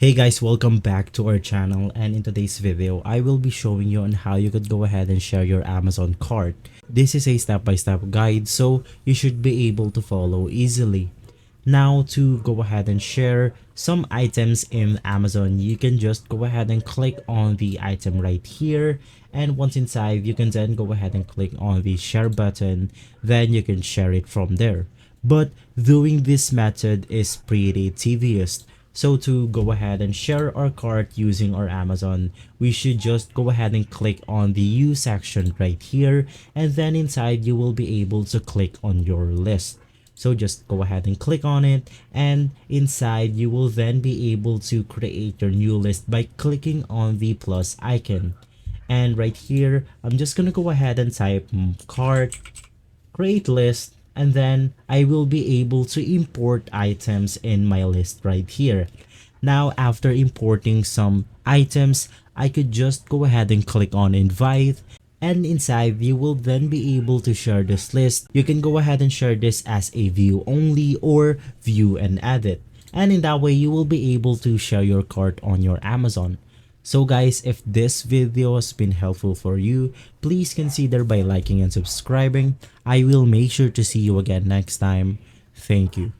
Hey guys, welcome back to our channel, and in today's video, I will be showing you on how you could go ahead and share your Amazon cart. This is a step-by-step guide, so you should be able to follow easily. Now to go ahead and share some items in Amazon, you can just go ahead and click on the item right here, and once inside, you can then go ahead and click on the share button, then you can share it from there. But doing this method is pretty tedious. So to go ahead and share our cart using our Amazon, we should just go ahead and click on the U section right here, and then inside you will be able to click on your list. So just go ahead and click on it, and inside you will then be able to create your new list by clicking on the plus icon. And right here, I'm just gonna go ahead and type cart, create list, and then I will be able to import items in my list right here. Now after importing some items, I could just go ahead and click on invite, and inside you will then be able to share this list. You can go ahead and share this as a view only or view and edit, and in that way you will be able to share your cart on your Amazon. So guys, if this video has been helpful for you, please consider by liking and subscribing. I will make sure to see you again next time. Thank you.